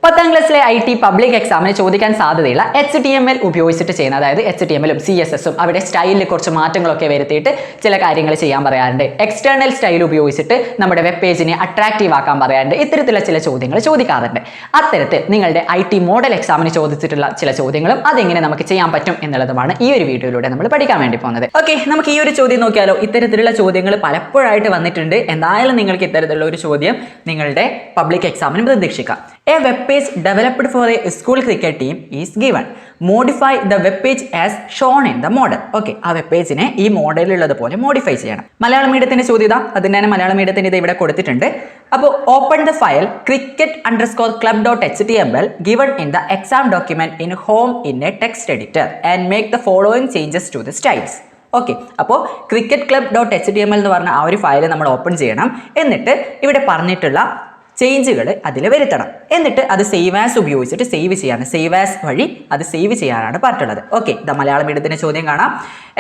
10ാം ക്ലാസ്സിലെ IT public എക്സാമിന് ചോദിക്കാൻ സാധ്യതയുള്ള HTML ഉപയോഗിച്ചിട്ട് ചെയ്യുന്ന, അതായത് HTMLും CSSും അവിടെ സ്റ്റൈലിൽ കുറച്ച് മാറ്റങ്ങളൊക്കെ വരുത്തിയിട്ട് ചില കാര്യങ്ങൾ ചെയ്യാൻ പറയാറുണ്ട്. എക്സ്റ്റേണൽ സ്റ്റൈൽ ഉപയോഗിച്ചിട്ട് നമ്മുടെ വെബ് പേജിനെ അട്രാക്റ്റീവ് ആക്കാൻ പറയാറുണ്ട്. ഇത്തരത്തിലുള്ള ചില ചോദ്യങ്ങൾ ചോദിക്കാറുണ്ട്. അത്തരത്തിൽ നിങ്ങളുടെ IT മോഡൽ എക്സാമിന് ചോദിച്ചിട്ടുള്ള ചില ചോദ്യങ്ങളും അതെങ്ങനെ നമുക്ക് ചെയ്യാൻ പറ്റും എന്നുള്ളതുമാണ് ഈ ഒരു വീഡിയോയിലൂടെ നമ്മൾ പഠിക്കാൻ വേണ്ടി പോകുന്നത്. ഓക്കെ, നമുക്ക് ഈ ഒരു ചോദ്യം നോക്കിയാലോ. ഇത്തരത്തിലുള്ള ചോദ്യങ്ങൾ പലപ്പോഴായിട്ട് വന്നിട്ടുണ്ട്. എന്തായാലും നിങ്ങൾക്ക് ഇത്തരത്തിലുള്ള ഒരു ചോദ്യം നിങ്ങളുടെ പബ്ലിക് എക്സാമിന് പ്രതീക്ഷിക്കാം. A web page developed for a school cricket team is given. Modify the web page as shown in the model. Okay, ആ വെബ് പേജിനെ ഈ മോഡലിലുള്ളതുപോലെ മോഡിഫൈ ചെയ്യണം. മലയാളം മീഡിയത്തിന്റെ ചോദ്യത അതിന് തന്നെ മലയാളം മീഡിയത്തിന്റെ ഇത് ഇവിടെ കൊടുത്തിട്ടുണ്ട്. അപ്പോൾ open the file cricket_club.html given in the exam document in home in a text editor and make the following changes to the styles. Okay, അപ്പോൾ cricket_club.html എന്ന് പറഞ്ഞ ആ ഒരു ഫയൽ നമ്മൾ ഓപ്പൺ ചെയ്യണം. എന്നിട്ട് ഇവിടെ പറഞ്ഞിട്ടുള്ള ചേഞ്ചുകൾ അതിൽ വരുത്തണം. എന്നിട്ട് അത് സേവ് ആസ് ഉപയോഗിച്ചിട്ട് സേവ് ചെയ്യാണ്. സേവ് ആസ് വഴി അത് സേവ് ചെയ്യാനാണ് പറഞ്ഞിട്ടുള്ളത്. ഓക്കെ, ഇതാ മലയാളം മീഡിയത്തിന്റെ ചോദ്യം കാണാം.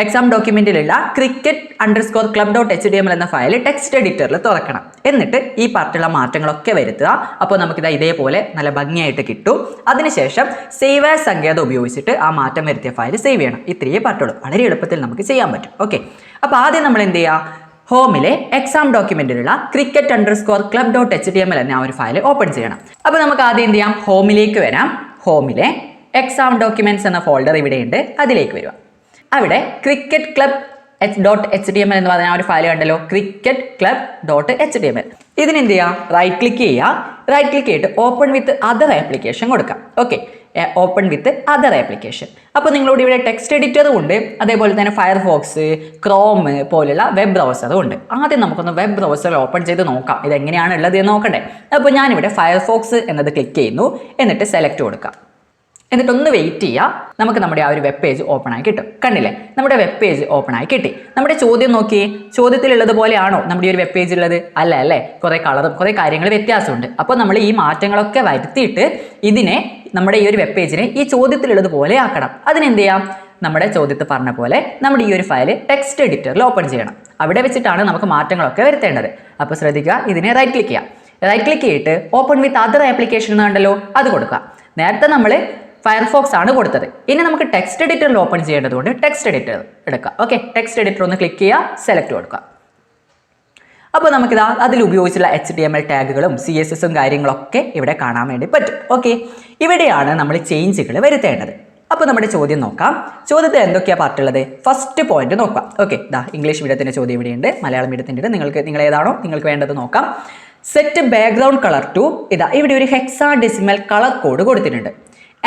എക്സാം ഡോക്യുമെന്റിലുള്ള cricket_club.html എന്ന ഫയൽ ടെക്സ്റ്റ് എഡിറ്ററിൽ തുറക്കണം. എന്നിട്ട് ഈ പറഞ്ഞിട്ടുള്ള മാറ്റങ്ങളൊക്കെ വരുത്തുക. അപ്പോൾ നമുക്കിത് ഇതേപോലെ നല്ല ഭംഗിയായിട്ട് കിട്ടും. അതിനുശേഷം സേവ് ആസ് സങ്കേതം ഉപയോഗിച്ചിട്ട് ആ മാറ്റം വരുത്തിയ ഫയൽ സേവ് ചെയ്യണം. ഇത്രയേ പറ്റുള്ളൂ. വളരെ എളുപ്പത്തിൽ നമുക്ക് ചെയ്യാൻ പറ്റും. ഓക്കെ, അപ്പോൾ ആദ്യം നമ്മൾ എന്ത് ചെയ്യുക, ഹോമിലെ എക്സാം ഡോക്യുമെന്റിലുള്ള cricket_club.html എന്ന ആ ഒരു ഫയൽ ഓപ്പൺ ചെയ്യണം. അപ്പോൾ നമുക്ക് ആദ്യം എന്ത് ചെയ്യാം, ഹോമിലേക്ക് വരാം. ഹോമിലെ എക്സാം ഡോക്യുമെന്റ്സ് എന്ന ഫോൾഡർ ഇവിടെയുണ്ട്, അതിലേക്ക് വരിക. അവിടെ cricket_club.html എന്ന് പറഞ്ഞ ആ ഒരു ഫയൽ കണ്ടല്ലോ, cricket_club.html. ഇതിനെന്ത് ചെയ്യുക, റൈറ്റ് ക്ലിക്ക് ചെയ്യുക. റൈറ്റ് ക്ലിക്ക് ചെയ്തിട്ട് ഓപ്പൺ വിത്ത് അതർ ആപ്ലിക്കേഷൻ കൊടുക്കാം. Okay, open with other application. അപ്പോൾ നിങ്ങളോട് ഇവിടെ ടെക്സ്റ്റ് എഡിറ്ററും ഉണ്ട്, അതേപോലെ തന്നെ ഫയർഫോക്സ്, ക്രോം പോലുള്ള വെബ് ബ്രൗസറും ഉണ്ട്. ആദ്യം നമുക്കൊന്ന് വെബ് ബ്രൗസർ ഓപ്പൺ ചെയ്ത് നോക്കാം ഇതെങ്ങനെയാണ് ഉള്ളത് എന്ന് നോക്കണ്ടേ. അപ്പോൾ ഞാനിവിടെ ഫയർഫോക്സ് എന്നത് ക്ലിക്ക് ചെയ്യുന്നു. എന്നിട്ട് സെലക്ട് കൊടുക്കാം. എന്നിട്ടൊന്ന് വെയിറ്റ് ചെയ്യുക. നമുക്ക് നമ്മുടെ ആ ഒരു വെബ് പേജ് ഓപ്പൺ ആയി കിട്ടും. കണ്ടില്ലേ, നമ്മുടെ വെബ് പേജ് ഓപ്പൺ ആയി കിട്ടി. നമ്മുടെ ചോദ്യം നോക്കിയേ, ചോദ്യത്തിലുള്ളത് പോലെയാണോ നമ്മുടെ ഈ ഒരു വെബ് പേജ് ഉള്ളത്? അല്ല അല്ലേ, കുറേ കളറും കുറേ കാര്യങ്ങൾ വ്യത്യാസമുണ്ട്. അപ്പോൾ നമ്മൾ ഈ മാറ്റങ്ങളൊക്കെ വരുത്തിയിട്ട് ഇതിനെ നമ്മുടെ ഈ ഒരു വെബ് പേജിനെ ഈ ചോദ്യത്തിലുള്ളത് പോലെ ആക്കണം. അതിനെന്ത് ചെയ്യാം, നമ്മുടെ ചോദ്യത്തിൽ പറഞ്ഞ പോലെ നമ്മുടെ ഈ ഒരു ഫയൽ ടെക്സ്റ്റ് എഡിറ്ററിൽ ഓപ്പൺ ചെയ്യണം. അവിടെ വെച്ചിട്ടാണ് നമുക്ക് മാറ്റങ്ങളൊക്കെ വരുത്തേണ്ടത്. അപ്പോൾ ശ്രദ്ധിക്കുക, ഇതിനെ റൈറ്റ് ക്ലിക്ക് ചെയ്യാം. റൈറ്റ് ക്ലിക്ക് ചെയ്തിട്ട് ഓപ്പൺ വിത്ത് അതർ ആപ്ലിക്കേഷൻ എന്നുണ്ടല്ലോ, അത് കൊടുക്കുക. നേരത്തെ നമ്മൾ ഫയർഫോക്സ് ആണ് കൊടുത്തത്. ഇനി നമുക്ക് ടെക്സ്റ്റ് എഡിറ്ററിൽ ഓപ്പൺ ചെയ്യേണ്ടതുകൊണ്ട് ടെക്സ്റ്റ് എഡിറ്റർ എടുക്കുക. ഓക്കെ, ടെക്സ്റ്റ് എഡിറ്റർ ഒന്ന് ക്ലിക്ക് ചെയ്യുക, സെലക്ട് കൊടുക്കുക. അപ്പോൾ നമുക്കിതാ അതിൽ ഉപയോഗിച്ചുള്ള HTML ടാഗുകളും CSSും കാര്യങ്ങളൊക്കെ ഇവിടെ കാണാൻ വേണ്ടി പറ്റും. ഓക്കെ, ഇവിടെയാണ് നമ്മൾ ചേഞ്ചുകൾ വരുത്തേണ്ടത്. അപ്പോൾ നമ്മുടെ ചോദ്യം നോക്കാം. ചോദ്യത്തിൽ എന്തൊക്കെയാണ് പറഞ്ഞിട്ടുള്ളത്? ഫസ്റ്റ് പോയിന്റ് നോക്കാം. ഓക്കെ, ഇതാ ഇംഗ്ലീഷ് മീഡിയത്തിൻ്റെ ചോദ്യം ഇവിടെയുണ്ട്, മലയാളം മീഡിയത്തിൻ്റെ നിങ്ങൾ ഏതാണോ നിങ്ങൾക്ക് വേണ്ടത് നോക്കാം. സെറ്റ് ബാക്ക്ഗ്രൗണ്ട് കളർ ടു, ഇതാ ഇവിടെ ഒരു ഹെക്സാഡെസിമൽ കളർ കോഡ് കൊടുത്തിട്ടുണ്ട്.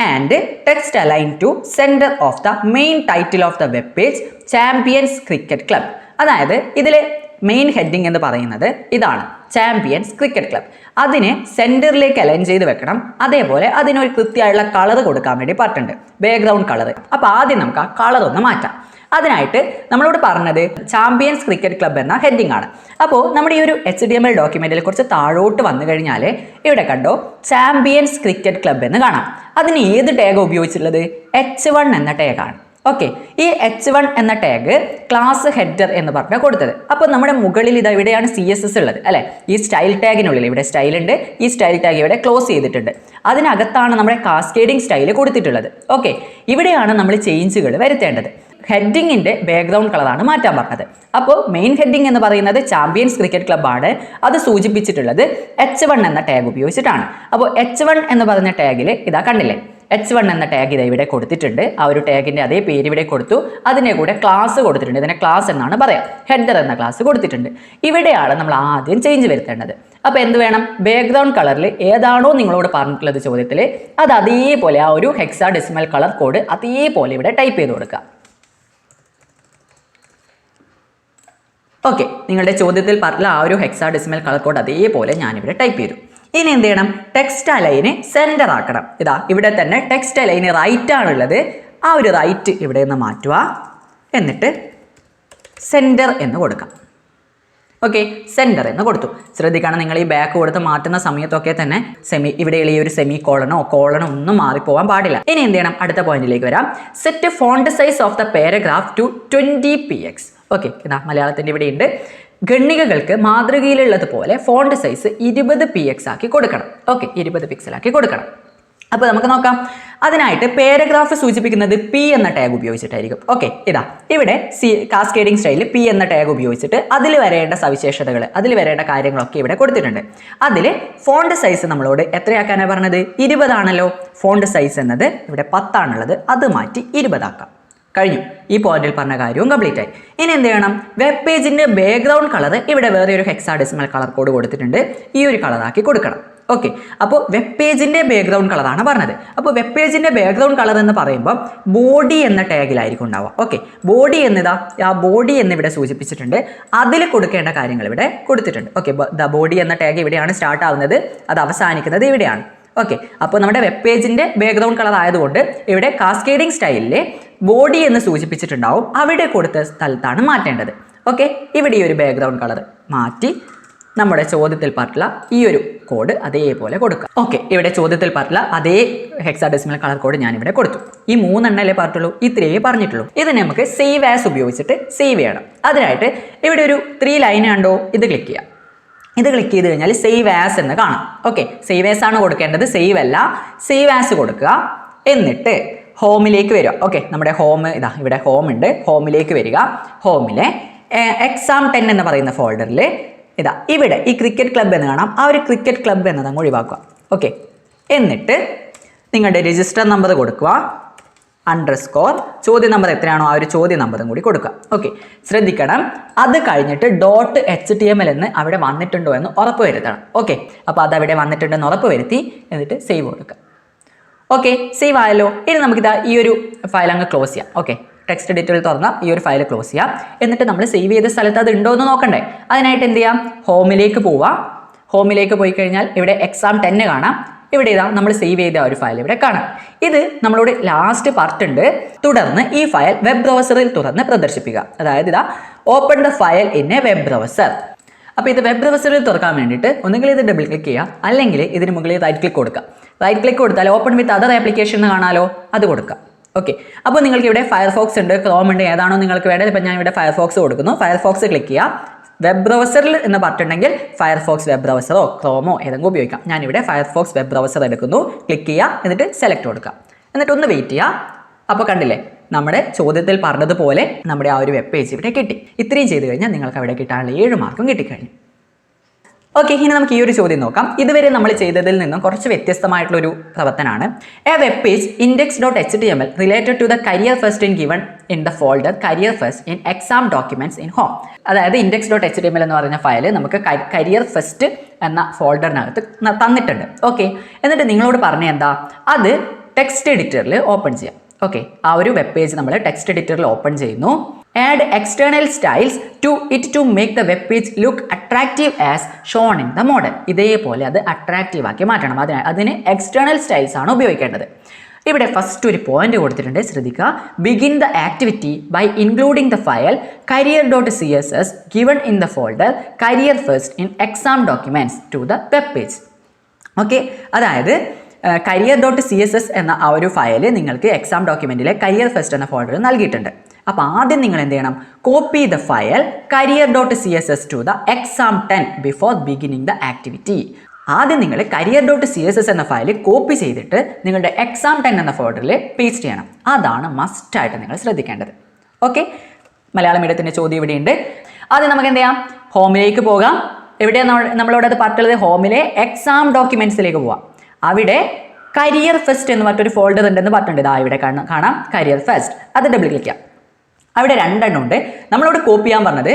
And text align to centre of the main title of the web page champions cricket club. അതായത് ഇതിലെ മെയിൻ ഹെഡിങ് എന്ന് പറയുന്നത് ഇതാണ്, ചാമ്പ്യൻസ് ക്രിക്കറ്റ് ക്ലബ്. അതിനെ സെൻറ്ററിലേക്ക് അലൈൻ ചെയ്ത് വെക്കണം. അതേപോലെ അതിനൊരു കൃത്യമായുള്ള കളർ കൊടുക്കാൻ വേണ്ടി പറഞ്ഞിട്ടുണ്ട്, ബാക്ക്ഗ്രൗണ്ട് കളർ. അപ്പോൾ ആദ്യം നമുക്ക് ആ കളർ ഒന്ന് മാറ്റാം. അതിനായിട്ട് നമ്മളോട് പറഞ്ഞത് ചാമ്പ്യൻസ് ക്രിക്കറ്റ് ക്ലബ് എന്ന ഹെഡിങ് ആണ്. അപ്പോൾ നമ്മുടെ ഈ ഒരു HTML ഡോക്യുമെന്റിൽ കുറച്ച് താഴോട്ട് വന്നു കഴിഞ്ഞാൽ ഇവിടെ കണ്ടോ ചാമ്പ്യൻസ് ക്രിക്കറ്റ് ക്ലബ് എന്ന് കാണാം. അതിന് ഏത് ടാഗ് ഉപയോഗിച്ചിട്ടുള്ളത്? H1 എന്ന ടാഗാണ്. ഓക്കെ, ഈ H1 എന്ന ടാഗ് ക്ലാസ് ഹെഡർ എന്ന് പറഞ്ഞാൽ കൊടുത്തത്. അപ്പോൾ നമ്മുടെ മുകളിൽ ഇത് ഇവിടെയാണ് CSS ഉള്ളത് അല്ലേ. ഈ സ്റ്റൈൽ ടാഗിനുള്ളിൽ ഇവിടെ സ്റ്റൈൽ ഉണ്ട്, ഈ സ്റ്റൈൽ ടാഗ് ഇവിടെ ക്ലോസ് ചെയ്തിട്ടുണ്ട്. അതിനകത്താണ് നമ്മുടെ കാസ്കേഡിംഗ് സ്റ്റൈൽ കൊടുത്തിട്ടുള്ളത്. ഓക്കെ, ഇവിടെയാണ് നമ്മൾ ചേഞ്ചുകൾ വരുത്തേണ്ടത്. ഹെഡിങ്ങിൻ്റെ ബാക്ക്ഗ്രൗണ്ട് കളറാണ് മാറ്റാൻ പറഞ്ഞത്. അപ്പോൾ മെയിൻ ഹെഡിങ് എന്ന് പറയുന്നത് ചാമ്പ്യൻസ് ക്രിക്കറ്റ് ക്ലബ്ബാണ്. അത് സൂചിപ്പിച്ചിട്ടുള്ളത് H1 എന്ന ടാഗ് ഉപയോഗിച്ചിട്ടാണ്. അപ്പോൾ H1 എന്ന് പറഞ്ഞ ടാഗിൽ ഇതാ കണ്ടില്ലേ, H1 എന്ന ടാഗ് ഇത് ഇവിടെ കൊടുത്തിട്ടുണ്ട്. ആ ഒരു ടാഗിൻ്റെ അതേ പേര് ഇവിടെ കൊടുത്തു. അതിൻ്റെ കൂടെ ക്ലാസ് കൊടുത്തിട്ടുണ്ട്. ഇതിനെ ക്ലാസ് എന്നാണ് പറയാം. ഹെഡർ എന്ന ക്ലാസ് കൊടുത്തിട്ടുണ്ട്. ഇവിടെയാണ് നമ്മൾ ആദ്യം ചേഞ്ച് വരുത്തേണ്ടത്. അപ്പോൾ എന്ത് വേണം, ബാക്ക്ഗ്രൗണ്ട് കളറിൽ ഏതാണോ നിങ്ങളോട് പറഞ്ഞിട്ടുള്ളത് ചോദ്യത്തിൽ, അത് അതേപോലെ ആ ഒരു ഹെക്സാഡെസിമൽ കളർ കോഡ് അതേപോലെ ഇവിടെ ടൈപ്പ് ചെയ്ത് കൊടുക്കുക. ഓക്കെ, നിങ്ങളുടെ ചോദ്യത്തിൽ പറഞ്ഞ ആ ഒരു ഹെക്സാഡെസിമൽ കളർ കോഡ് അതേപോലെ ഞാനിവിടെ ടൈപ്പ് ചെയ്തു. ഇനി എന്ത് ചെയ്യണം, ടെക്സ്റ്റ് അലൈന് സെൻറ്റർ ആക്കണം. ഇതാ ഇവിടെ തന്നെ ടെക്സ്റ്റ് അലൈന് റൈറ്റ് ആണുള്ളത്. ആ ഒരു റൈറ്റ് ഇവിടെ നിന്ന് മാറ്റുക. എന്നിട്ട് സെൻറ്റർ എന്ന് കൊടുക്കാം. ഓക്കെ, സെൻറ്റർ എന്ന് കൊടുത്തു. ശ്രദ്ധിക്കണം, നിങ്ങൾ ഈ ബാക്ക് കൊടുത്ത് മാറ്റുന്ന സമയത്തൊക്കെ തന്നെ ഇവിടെയുള്ള ഈ ഒരു സെമി കോളനോ ഒന്നും മാറിപ്പോവാൻ പാടില്ല. ഇനി എന്ത് ചെയ്യണം, അടുത്ത പോയിന്റിലേക്ക് വരാം. Set font size of the paragraph to 20 px. Okay, ഇതാ മലയാളത്തിൻ്റെ ഇവിടെ ഉണ്ട്. ഖണ്ഡികകൾക്ക് മാതൃകയിലുള്ളതുപോലെ ഫോണ്ട് സൈസ് 20 px ആക്കി കൊടുക്കണം. ഓക്കെ, 20 പിക്സൽ ആക്കി കൊടുക്കണം. അപ്പോൾ നമുക്ക് നോക്കാം. അതിനായിട്ട് പാരഗ്രാഫ് സൂചിപ്പിക്കുന്നത് പി എന്ന ടാഗ് ഉപയോഗിച്ചിട്ടായിരിക്കും. ഓക്കെ, ഇതാ ഇവിടെ കാസ്കേഡിംഗ് സ്റ്റൈലിൽ പി എന്ന ടാഗ് ഉപയോഗിച്ചിട്ട് അതിൽ വരേണ്ട സവിശേഷതകൾ, അതിൽ വരേണ്ട കാര്യങ്ങളൊക്കെ ഇവിടെ കൊടുത്തിട്ടുണ്ട്. അതിൽ ഫോണ്ട് സൈസ് നമ്മളോട് എത്രയാക്കാനാണ് പറഞ്ഞത്? 20 ആണല്ലോ. ഫോണ്ട് സൈസ് എന്നത് ഇവിടെ 10 ആണുള്ളത്, അത് മാറ്റി 20 ആക്കാം. കഴിഞ്ഞു. ഈ പോയിന്റിൽ പറഞ്ഞ കാര്യവും കംപ്ലീറ്റ് ആയി. ഇനി എന്ത് ചെയ്യണം? വെബ് പേജിന്റെ ബാക്ക്ഗ്രൗണ്ട് കളർ ഇവിടെ വേറെ ഒരു ഹെക്സാഡെസിമൽ കളർ കോഡ് കൊടുത്തിട്ടുണ്ട്, ഈ ഒരു കളറാക്കി കൊടുക്കണം. ഓക്കെ, അപ്പോൾ വെബ് പേജിന്റെ ബാക്ക്ഗ്രൗണ്ട് കളറാണ് പറഞ്ഞത്. അപ്പോൾ വെബ് പേജിന്റെ ബാക്ക്ഗ്രൗണ്ട് കളർ എന്ന് പറയുമ്പോൾ ബോഡി എന്ന ടാഗിലായിരിക്കും ഉണ്ടാവുക. ഓക്കെ, ബോഡി എന്നിതാ ആ ബോഡി എന്നിവിടെ സൂചിപ്പിച്ചിട്ടുണ്ട്, അതിൽ കൊടുക്കേണ്ട കാര്യങ്ങൾ ഇവിടെ കൊടുത്തിട്ടുണ്ട്. ഓക്കെ, ദ ബോഡി എന്ന ടാഗ് ഇവിടെയാണ് സ്റ്റാർട്ട് ആവുന്നത്, അത് അവസാനിക്കുന്നത് ഇവിടെയാണ്. ഓക്കെ, അപ്പോൾ നമ്മുടെ വെബ് പേജിന്റെ ബാക്ക്ഗ്രൗണ്ട് കളർ ആയതുകൊണ്ട് ഇവിടെ കാസ്കേഡിംഗ് സ്റ്റൈലിലെ ബോഡി എന്ന് സൂചിപ്പിച്ചിട്ടുണ്ടാവും, അവിടെ കൊടുത്ത സ്ഥലത്താണ് മാറ്റേണ്ടത്. ഓക്കെ, ഇവിടെ ഈ ഒരു ബാക്ക്ഗ്രൗണ്ട് കളർ മാറ്റി നമ്മുടെ ചോദ്യത്തിൽ പറഞ്ഞിട്ടുള്ള ഈ ഒരു കോഡ് അതേപോലെ കൊടുക്കുക. ഓക്കെ, ഇവിടെ ചോദ്യത്തിൽ പറഞ്ഞിട്ടുള്ള അതേ ഹെക്സാഡെസിമൽ കളർ കോഡ് ഞാൻ ഇവിടെ കൊടുത്തു. ഈ 3 എണ്ണല്ലേ പറഞ്ഞിട്ടുള്ളൂ, ഇത്രയേ പറഞ്ഞിട്ടുള്ളൂ. ഇത് നമുക്ക് സേവ് ആസ് ഉപയോഗിച്ചിട്ട് സേവ് ചെയ്യണം. അതിനായിട്ട് ഇവിടെ ഒരു 3 ലൈൻ കണ്ടോ, ഇത് ക്ലിക്ക് ചെയ്യാം. ഇത് ക്ലിക്ക് ചെയ്ത് കഴിഞ്ഞാൽ സേവ് ആസ് എന്ന് കാണാം. ഓക്കെ, സേവ് ആസ് ആണ് കൊടുക്കേണ്ടത്, സേവ് അല്ല. സേവ് ആസ് കൊടുക്കുക. എന്നിട്ട് ഹോമിലേക്ക് വരിക. ഓക്കെ, നമ്മുടെ ഹോം ഇതാ ഇവിടെ ഹോം ഉണ്ട്, ഹോമിലേക്ക് വരിക. ഹോമിലെ എക്സാം 10 എന്ന് പറയുന്ന ഫോൾഡറിൽ ഇതാ ഇവിടെ ഈ ക്രിക്കറ്റ് ക്ലബ്ബ് എന്ന് കാണാം, ആ ഒരു ക്രിക്കറ്റ് ക്ലബ്ബ് എന്നത് അങ്ങ് ഒഴിവാക്കുക. ഓക്കെ, എന്നിട്ട് നിങ്ങളുടെ രജിസ്റ്റർ നമ്പർ കൊടുക്കുക, _ ചോദ്യ നമ്പർ എത്രയാണോ ആ ഒരു ചോദ്യ നമ്പറും കൂടി കൊടുക്കുക. ഓക്കെ, ശ്രദ്ധിക്കണം, അത് കഴിഞ്ഞിട്ട് .html എന്ന് അവിടെ വന്നിട്ടുണ്ടോ എന്ന് ഉറപ്പ് വരുത്തണം. ഓക്കെ, അപ്പോൾ അതവിടെ വന്നിട്ടുണ്ടെന്ന് ഉറപ്പ് വരുത്തി എന്നിട്ട് സേവ് കൊടുക്കുക. ഓക്കെ, സേവ് ആയല്ലോ. ഇനി നമുക്കിതാ ഈ ഒരു ഫയൽ അങ്ങ് ക്ലോസ് ചെയ്യാം. ഓക്കെ, ടെക്സ്റ്റ് എഡിറ്ററിൽ തുറന്ന ഈ ഒരു ഫയൽ ക്ലോസ് ചെയ്യാം. എന്നിട്ട് നമ്മൾ സേവ് ചെയ്ത സ്ഥലത്ത് അത് ഉണ്ടോ എന്ന് നോക്കണ്ടേ? അതിനായിട്ട് എന്ത് ചെയ്യാം? ഹോമിലേക്ക് പോവാം. ഹോമിലേക്ക് പോയി കഴിഞ്ഞാൽ ഇവിടെ എക്സാം 10 കാണാം. ഇവിടെ ഇതാ നമ്മൾ സേവ് ചെയ്ത ഒരു ഫയൽ ഇവിടെ കാണാം. ഇത് നമ്മളോട് ലാസ്റ്റ് പാർട്ട് ഉണ്ട്. തുടർന്ന് ഈ ഫയൽ വെബ് ബ്രൗസറിൽ തുറന്ന് പ്രദർശിപ്പിക്കുക. അതായത് ഇതാ open the file in A web browser. അപ്പോൾ ഇത് വെബ് ബ്രൗസറിൽ തുറക്കാൻ വേണ്ടിയിട്ട് ഒന്നുകിൽ ഇത് ഡബിൾ ക്ലിക്ക് ചെയ്യുക, അല്ലെങ്കിൽ ഇതിന് മുകളിൽ റൈറ്റ് ക്ലിക്ക് കൊടുക്കുക. റൈറ്റ് ക്ലിക്ക് കൊടുത്താൽ ഓപ്പൺ വിത്ത് അതർ ആപ്ലിക്കേഷൻ എന്ന് കാണാലോ, അത് കൊടുക്കുക. ഓക്കെ, അപ്പോൾ നിങ്ങൾക്ക് ഇവിടെ ഫയർഫോക്സ് ഉണ്ട്, ക്രോം ഉണ്ട്, ഏതാണോ നിങ്ങൾക്ക് വേണ്ടത്. ഇപ്പം ഞാൻ ഇവിടെ ഫയർഫോക്സ് കൊടുക്കുന്നു. ഫയർഫോക്സ് ക്ലിക്ക് ചെയ്യുക. വെബ് ബ്രൗസറിൽ എന്ന് പറഞ്ഞിട്ടുണ്ടെങ്കിൽ ഫയർഫോക്സ് വെബ് ബ്രൗസറോ ക്രോമോ ഏതെങ്കിലും ഉപയോഗിക്കാം. ഞാനിവിടെ ഫയർഫോക്സ് വെബ് ബ്രൗസർ എടുക്കുന്നു. ക്ലിക്ക് ചെയ്യുക, എന്നിട്ട് സെലക്ട് കൊടുക്കുക. എന്നിട്ട് ഒന്ന് വെയിറ്റ് ചെയ്യുക. അപ്പോൾ കണ്ടില്ലേ, നമ്മുടെ ചോദ്യത്തിൽ പറഞ്ഞതുപോലെ നമ്മുടെ ആ ഒരു വെബ് പേജ് ഇവിടെ കിട്ടി. ഇത്രയും ചെയ്ത് കഴിഞ്ഞാൽ നിങ്ങൾക്ക് അവിടെ കിട്ടാനുള്ള 7 മാർക്കും കിട്ടിക്കഴിഞ്ഞു. ഓക്കെ, ഇനി നമുക്ക് ഈ ഒരു ചോദ്യം നോക്കാം. ഇതുവരെ നമ്മൾ ചെയ്തതിൽ നിന്നും കുറച്ച് വ്യത്യസ്തമായിട്ടുള്ളൊരു പ്രവർത്തനമാണ്. A web page index.html related to the career first in given in the folder career first in exam documents in home. അതായത് index.html എന്ന് പറയുന്ന ഫയൽ നമുക്ക് കരിയർ ഫസ്റ്റ് എന്ന ഫോൾഡറിനകത്ത് തന്നിട്ടുണ്ട്. ഓക്കെ, എന്നിട്ട് നിങ്ങളോട് പറഞ്ഞ എന്താ, അത് ടെക്സ്റ്റ് എഡിറ്ററിൽ ഓപ്പൺ ചെയ്യാം. ഓക്കെ, ആ ഒരു വെബ് പേജ് നമ്മൾ ടെക്സ്റ്റ് എഡിറ്ററിൽ ഓപ്പൺ ചെയ്യുന്നു. Add external styles to it to make the web page look attractive as shown in the model. ഇതേപോലെ അത് അട്രാക്റ്റീവ് ആക്കി മാറ്റണം. അതിന് എക്സ്റ്റേണൽ സ്റ്റൈൽസ് ആണ് ഉപയോഗിക്കേണ്ടത്. ഇവിടെ ഫസ്റ്റ് ഒരു പോയിന്റ് കൊടുത്തിട്ടുണ്ട്, ശ്രദ്ധിക്കുക. Begin the activity by including the file career.css given in the folder career first in exam documents to the web page. Okay, അതായത് career.css എന്ന ആ ഒരു ഫയൽ നിങ്ങൾക്ക് എക്സാം ഡോക്യുമെന്റിലെ കരിയർ ഫസ്റ്റ് എന്ന ഫോൾഡറിൽ നൽകിയിട്ടുണ്ട്. അപ്പോൾ ആദ്യം നിങ്ങൾ എന്ത് ചെയ്യണം? Copy the file career.css to the exam 10 before beginning the activity. ആദ്യം നിങ്ങൾ career.css എന്ന ഫയൽ കോപ്പി ചെയ്തിട്ട് നിങ്ങളുടെ എക്സാം 10 എന്ന ഫോൾഡറിൽ പേസ്റ്റ് ചെയ്യണം. അതാണ് മസ്റ്റായിട്ട് നിങ്ങൾ ശ്രദ്ധിക്കേണ്ടത്. ഓക്കെ, മലയാളം മീഡിയത്തിൻ്റെ ചോദ്യം ഇവിടെയുണ്ട്. ആദ്യം നമുക്ക് എന്ത് ചെയ്യാം? ഹോമിലേക്ക് പോകാം. എവിടെയാണ് നമ്മളോട് അത് പറഞ്ഞിട്ടുള്ളത്? ഹോമിലെ എക്സാം ഡോക്യുമെന്റ്സിലേക്ക് പോവാം. അവിടെ കരിയർ ഫസ്റ്റ് എന്ന് പറഞ്ഞൊരു ഫോൾഡർ ഉണ്ടെന്ന് പറഞ്ഞിട്ടുണ്ട്. ഇതാ ഇവിടെ കാണാം കരിയർ ഫസ്റ്റ്. അത് ഡബിൾ ക്ലിക്ക് ചെയ്യാം. അവിടെ 2 ഉണ്ട്. നമ്മളോട് കോപ്പി ചെയ്യാൻ പറഞ്ഞത്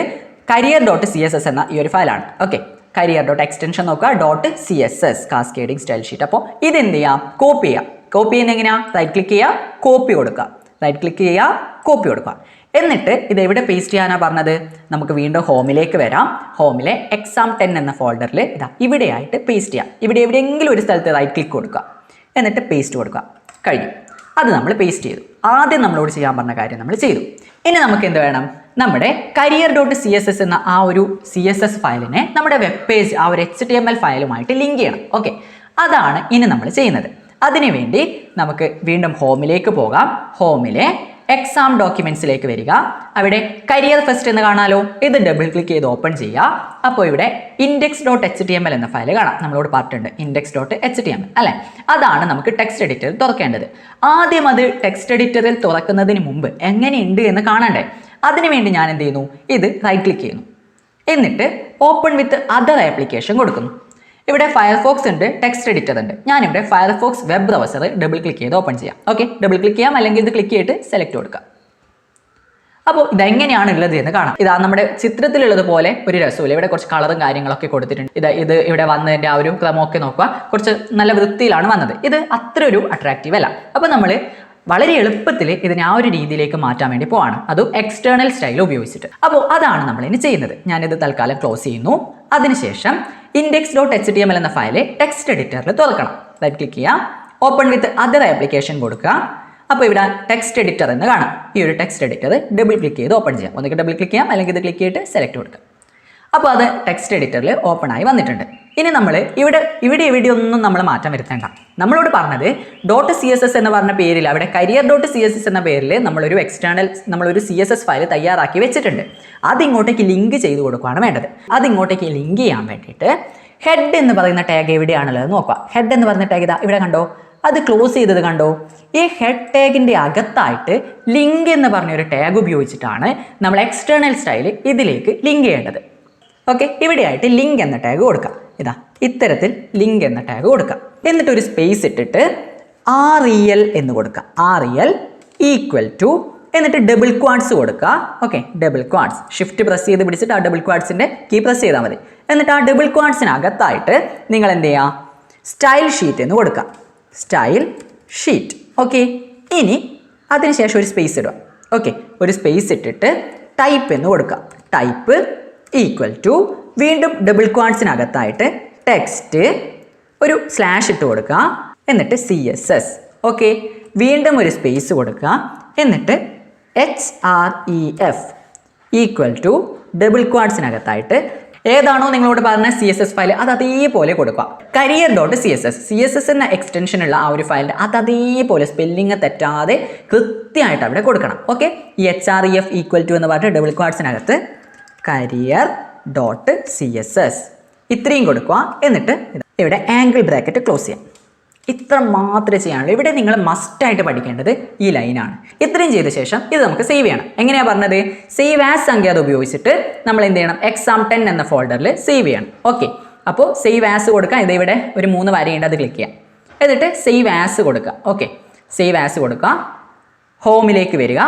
career.css എന്ന ഈ ഒരു ഫയലാണ്. ഓക്കെ, career.extension നോക്കുക .css കാസ്കേഡിംഗ് സ്റ്റൈൽ ഷീറ്റ്. അപ്പോൾ ഇതെന്ത് ചെയ്യാം? കോപ്പി ചെയ്യാം. കോപ്പി ചെയ്യുന്ന എങ്ങനെയാ? റൈറ്റ് ക്ലിക്ക് ചെയ്യുക, കോപ്പി കൊടുക്കുക. റൈറ്റ് ക്ലിക്ക് ചെയ്യുക, കോപ്പി കൊടുക്കുക. എന്നിട്ട് ഇത് എവിടെ പേസ്റ്റ് ചെയ്യാനാണ് പറഞ്ഞത്? നമുക്ക് വീണ്ടും ഹോമിലേക്ക് വരാം. ഹോമിലെ എക്സാം 10 എന്ന ഫോൾഡറിൽ ഇതാ ഇവിടെയായിട്ട് പേസ്റ്റ് ചെയ്യാം. ഇവിടെ എവിടെയെങ്കിലും ഒരു സ്ഥലത്ത് റൈറ്റ് ക്ലിക്ക് കൊടുക്കുക, എന്നിട്ട് പേസ്റ്റ് കൊടുക്കുക. കഴിഞ്ഞു. അത് നമ്മൾ പേസ്റ്റ് ചെയ്തു. ആദ്യം നമ്മളോട് ചെയ്യാൻ പറഞ്ഞ കാര്യം നമ്മൾ ചെയ്തു. ഇനി നമുക്ക് എന്ത് വേണം? നമ്മുടെ career.css എന്ന ആ ഒരു CSS ഫയലിനെ നമ്മുടെ വെബ് പേജ് ആ ഒരു HTML ഫയലുമായിട്ട് ലിങ്ക് ചെയ്യണം. ഓക്കെ, അതാണ് ഇനി നമ്മൾ ചെയ്യുന്നത്. അതിനുവേണ്ടി നമുക്ക് വീണ്ടും ഹോമിലേക്ക് പോകാം. ഹോമിലെ എക്സാം ഡോക്യുമെന്റ്സിലേക്ക് വരിക. അവിടെ കരിയർ ഫസ്റ്റ് എന്ന് കാണാലോ, ഇത് ഡബിൾ ക്ലിക്ക് ചെയ്ത് ഓപ്പൺ ചെയ്യുക. അപ്പോൾ ഇവിടെ index.html എന്ന ഫയൽ കാണാം. നമ്മളോട് പറഞ്ഞിട്ടുണ്ട് index.html അല്ലെ, അതാണ് നമുക്ക് ടെക്സ്റ്റ് എഡിറ്ററിൽ തുറക്കേണ്ടത്. ആദ്യം അത് ടെക്സ്റ്റ് എഡിറ്ററിൽ തുറക്കുന്നതിന് മുമ്പ് എങ്ങനെയുണ്ട് എന്ന് കാണണ്ടേ, അതിനുവേണ്ടി ഞാൻ എന്ത് ചെയ്യുന്നു, ഇത് റൈറ്റ് ക്ലിക്ക് ചെയ്യുന്നു. എന്നിട്ട് ഓപ്പൺ വിത്ത് അതർ ആപ്ലിക്കേഷൻ കൊടുക്കുന്നു. ഇവിടെ ഫയർഫോക്സ് ഉണ്ട്, ടെക്സ്റ്റ് എഡിറ്റർ ഉണ്ട്. ഞാനിവിടെ Firefox web browser double click ചെയ്ത് ഓപ്പൺ ചെയ്യാം. ഓക്കെ, ഡബിൾ ക്ലിക്ക് ചെയ്യാം, അല്ലെങ്കിൽ ഇത് ക്ലിക്ക് ചെയ്തിട്ട് സെലക്ട് കൊടുക്കാം. അപ്പോൾ ഇതെങ്ങനെയാണ് ഉള്ളത് എന്ന് കാണാം. ഇതാ നമ്മുടെ ചിത്രത്തിലുള്ളത് പോലെ ഒരു രസമില്ല. ഇവിടെ കുറച്ച് കളറും കാര്യങ്ങളൊക്കെ കൊടുത്തിട്ടുണ്ട്. ഇത് ഇവിടെ വന്നതിൻ്റെ ആ ഒരു ക്രമമൊക്കെ നോക്കുക, കുറച്ച് നല്ല വൃത്തിയിലാണ് വന്നത്. ഇത് അത്ര ഒരു അട്രാക്റ്റീവ് അല്ല. അപ്പോൾ നമ്മൾ വളരെ എളുപ്പത്തിൽ ഇതിനെ ആ ഒരു രീതിയിലേക്ക് മാറ്റാൻ വേണ്ടി പോവാണ്, അതും എക്സ്റ്റേണൽ സ്റ്റൈൽ ഉപയോഗിച്ചിട്ട്. അപ്പോൾ അതാണ് നമ്മൾ ഇനി ചെയ്യുന്നത്. ഞാനിത് തൽക്കാലം ക്ലോസ് ചെയ്യുന്നു. അതിനുശേഷം index.html എന്ന ഫയൽ ടെക്സ്റ്റ് എഡിറ്ററിൽ തുറക്കണം. റൈറ്റ് ക്ലിക്ക് ചെയ്യാം, ഓപ്പൺ വിത്ത് അതർ ആപ്ലിക്കേഷൻ കൊടുക്കുക. അപ്പോൾ ഇവിടെ ടെക്സ്റ്റ് എഡിറ്റർ എന്ന് കാണാം. ഈ ഒരു ടെക്സ്റ്റ് എഡിറ്റർ ഡബിൾ ക്ലിക്ക് ചെയ്ത് ഓപ്പൺ ചെയ്യാം. ഒന്നുകിൽ ഡബിൾ ക്ലിക്ക് ചെയ്യാം, അല്ലെങ്കിൽ ഇത് ക്ലിക്ക് ചെയ്തിട്ട് സെലക്ട് കൊടുക്കാം. അപ്പോൾ അത് ടെക്സ്റ്റ് എഡിറ്ററിൽ ഓപ്പൺ ആയി വന്നിട്ടുണ്ട്. ഇനി നമ്മൾ എവിടെയൊന്നും നമ്മൾ മാറ്റം വരുത്തേണ്ട. നമ്മളോട് പറഞ്ഞത് .css എന്ന് പറഞ്ഞ പേരിൽ, അവിടെ career.css എന്ന പേരിൽ നമ്മളൊരു CSS ഫയൽ തയ്യാറാക്കി വെച്ചിട്ടുണ്ട്. അതിങ്ങോട്ടേക്ക് ലിങ്ക് ചെയ്ത് കൊടുക്കുകയാണ് വേണ്ടത്. അതിങ്ങോട്ടേക്ക് ലിങ്ക് ചെയ്യാൻ വേണ്ടിയിട്ട് ഹെഡ് എന്ന് പറയുന്ന ടാഗ് എവിടെയാണുള്ളത് നോക്കുക. ഹെഡ് എന്ന് പറഞ്ഞ ടാഗ് ഇതാ ഇവിടെ കണ്ടോ, അത് ക്ലോസ് ചെയ്തത് കണ്ടോ. ഈ ഹെഡ് ടാഗിൻ്റെ അകത്തായിട്ട് ലിങ്ക് എന്ന് പറഞ്ഞൊരു ടാഗ് ഉപയോഗിച്ചിട്ടാണ് നമ്മൾ എക്സ്റ്റേണൽ സ്റ്റൈൽ ഇതിലേക്ക് ലിങ്ക് ചെയ്യേണ്ടത്. ഓക്കെ, ഇവിടെയായിട്ട് ലിങ്ക് എന്ന ടാഗ് കൊടുക്കാം. ഇതാ ഇത്തരത്തിൽ ലിങ്ക് എന്ന ടാഗ് കൊടുക്കാം. എന്നിട്ട് ഒരു സ്പേസ് ഇട്ടിട്ട് REL എന്ന് കൊടുക്കാം. REL ഈക്വൽ ടു, എന്നിട്ട് ഡബിൾ ക്വാഡ്സ് കൊടുക്കുക. Okay, double quads shift press ചെയ്ത് പിടിച്ചിട്ട് ആ ഡബിൾ ക്വാഡ്സിൻ്റെ കീ പ്രസ് ചെയ്താൽ മതി. എന്നിട്ട് ആ ഡബിൾ ക്വാഡ്സിനകത്തായിട്ട് നിങ്ങൾ എന്ത് ചെയ്യുക, സ്റ്റൈൽ ഷീറ്റ് എന്ന് കൊടുക്കുക. Style sheet. ഓക്കെ, ഇനി അതിനുശേഷം ഒരു സ്പേസ് ഇടുക. ഓക്കെ, ഒരു സ്പേസ് ഇട്ടിട്ട് ടൈപ്പ് എന്ന് കൊടുക്കുക. ടൈപ്പ് ഈക്വൽ ടു, വീണ്ടും ഡബിൾ ക്വാഡ്സിനകത്തായിട്ട് ടെക്സ്റ്റ്, ഒരു സ്ലാഷ് ഇട്ട് കൊടുക്കുക. എന്നിട്ട് CSS. ഓക്കെ, വീണ്ടും ഒരു സ്പേസ് കൊടുക്കുക. എന്നിട്ട് HREF ഈക്വൽ ടു, ഡബിൾ ക്വാഡ്സിനകത്തായിട്ട് ഏതാണോ നിങ്ങളോട് പറഞ്ഞ CSS ഫയൽ അത് അതേപോലെ കൊടുക്കുക. career.css എന്ന എക്സ്റ്റൻഷനുള്ള ആ ഒരു ഫയലിൻ്റെ അത് അതേപോലെ സ്പെല്ലിങ് തെറ്റാതെ കൃത്യമായിട്ട് അവിടെ കൊടുക്കണം. ഓക്കെ, ഈ HREF ഈക്വൽ ടു എന്ന് പറഞ്ഞിട്ട് ഡബിൾ ക്വാഡ്സിനകത്ത് career.css ഇത്രയും കൊടുക്കുക. എന്നിട്ട് ഇവിടെ ആംഗിൾ ബ്രാക്കറ്റ് ക്ലോസ് ചെയ്യാം. ഇത്ര മാത്രമേ ചെയ്യാനുള്ളൂ. ഇവിടെ നിങ്ങൾ മസ്റ്റായിട്ട് പഠിക്കേണ്ടത് ഈ ലൈനാണ്. ഇത്രയും ചെയ്ത ശേഷം ഇത് നമുക്ക് സേവ് ചെയ്യണം. എങ്ങനെയാണ് പറഞ്ഞത്, സേവ് ആസ് സംഖ്യ ഉപയോഗിച്ചിട്ട് നമ്മൾ എന്ത് ചെയ്യണം, exam10 എന്ന ഫോൾഡറിൽ സേവ് ചെയ്യണം. ഓക്കെ, അപ്പോൾ സേവ് ആസ് കൊടുക്കുക. ഇത് ഇവിടെ ഒരു 3 വരയുണ്ട്, അത് ക്ലിക്ക് ചെയ്യാം. എന്നിട്ട് സേവ് ആസ് കൊടുക്കുക. ഓക്കെ, സേവ് ആസ് കൊടുക്കുക. ഹോമിലേക്ക് വരിക,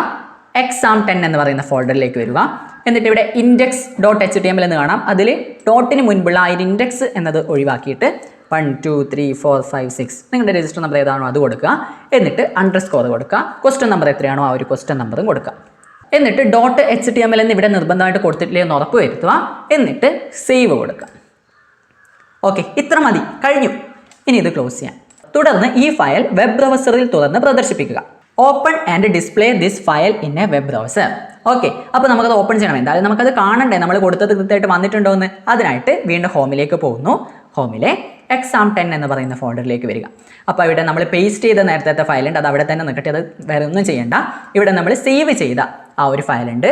exam10 എന്ന് പറയുന്ന ഫോൾഡറിലേക്ക് വരിക. എന്നിട്ട് ഇവിടെ index.html എന്ന് കാണാം. അതിൽ ഡോട്ടിന് മുൻപുള്ള ആ ഇൻഡെക്സ് എന്നത് ഒഴിവാക്കിയിട്ട് 1 2 3 4 5 6 നിങ്ങളുടെ രജിസ്റ്റർ നമ്പർ ഏതാണോ അത് കൊടുക്കുക. എന്നിട്ട് അണ്ടർസ്കോർ കൊടുക്കുക. ക്വസ്റ്റ്യൻ നമ്പർ എത്രയാണോ ആ ഒരു ക്വസ്റ്റ്യൻ നമ്പറും കൊടുക്കുക. എന്നിട്ട് .html എന്ന് ഇവിടെ നിർബന്ധമായിട്ട് കൊടുത്തിട്ടില്ലേ എന്ന് ഉറപ്പ് വരുത്തുക. എന്നിട്ട് സേവ് കൊടുക്കുക. ഓക്കെ, ഇത്ര മതി, കഴിഞ്ഞു. ഇനി ഇത് ക്ലോസ് ചെയ്യാം. തുടർന്ന് ഈ ഫയൽ വെബ് ബ്രൗസറിൽ തുറന്ന് പ്രദർശിപ്പിക്കുക. Open and display this file in A web browser. Okay, അപ്പോൾ നമുക്കത് ഓപ്പൺ ചെയ്യണം. എന്തായാലും നമുക്കത് കാണണ്ടേ, നമ്മൾ കൊടുത്തത് കൃത്യമായിട്ട് വന്നിട്ടുണ്ടോ എന്ന്. അതിനായിട്ട് വീണ്ടും ഹോമിലേക്ക് പോകുന്നു. ഹോമിലെ exam10 എന്ന് പറയുന്ന ഫോൾഡറിലേക്ക് വരിക. അപ്പോൾ ഇവിടെ നമ്മൾ പേസ്റ്റ് ചെയ്ത നേരത്തെ ഫയലുണ്ട്, അത് അവിടെ തന്നെ നിൽക്കട്ടെ, അത് വേറെ ഒന്നും ചെയ്യേണ്ട. ഇവിടെ നമ്മൾ സേവ് ചെയ്ത ആ ഒരു ഫയലുണ്ട്,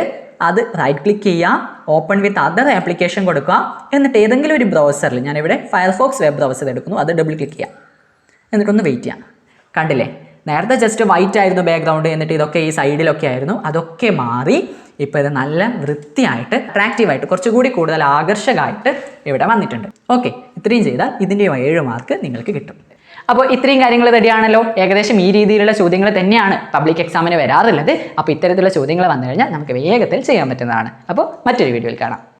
അത് റൈറ്റ് ക്ലിക്ക് ചെയ്യുക, ഓപ്പൺ വിത്ത് അതർ ആപ്ലിക്കേഷൻ കൊടുക്കുക. എന്നിട്ട് ഏതെങ്കിലും ഒരു ബ്രൗസറിൽ, ഞാനിവിടെ ഫയർഫോക്സ് വെബ് ബ്രൗസർ എടുക്കുന്നു, അത് ഡബിൾ ക്ലിക്ക് ചെയ്യാം. എന്നിട്ടൊന്ന് വെയിറ്റ് ചെയ്യാം. കണ്ടില്ലേ, നേരത്തെ ജസ്റ്റ് വൈറ്റ് ആയിരുന്നു ബാക്ക്ഗ്രൗണ്ട്, എന്നിട്ട് ഇതൊക്കെ ഈ സൈഡിലൊക്കെ ആയിരുന്നു, അതൊക്കെ മാറി ഇപ്പോൾ ഇത് നല്ല വൃത്തിയായിട്ട് അട്രാക്റ്റീവായിട്ട് കുറച്ചുകൂടി കൂടുതൽ ആകർഷകമായിട്ട് ഇവിടെ വന്നിട്ടുണ്ട്. ഓക്കെ, ഇത്രയും ചെയ്താൽ ഇതിൻ്റെ 7 മാർക്ക് നിങ്ങൾക്ക് കിട്ടും. അപ്പോൾ ഇത്രയും കാര്യങ്ങൾ റെഡിയാണല്ലോ. ഏകദേശം ഈ രീതിയിലുള്ള ചോദ്യങ്ങൾ തന്നെയാണ് പബ്ലിക് എക്സാമിന് വരാറുള്ളത്. അപ്പോൾ ഇത്തരത്തിലുള്ള ചോദ്യങ്ങൾ വന്നു കഴിഞ്ഞാൽ നമുക്ക് വേഗത്തിൽ ചെയ്യാൻ പറ്റുന്നതാണ്. അപ്പോൾ മറ്റൊരു വീഡിയോയിൽ കാണാം.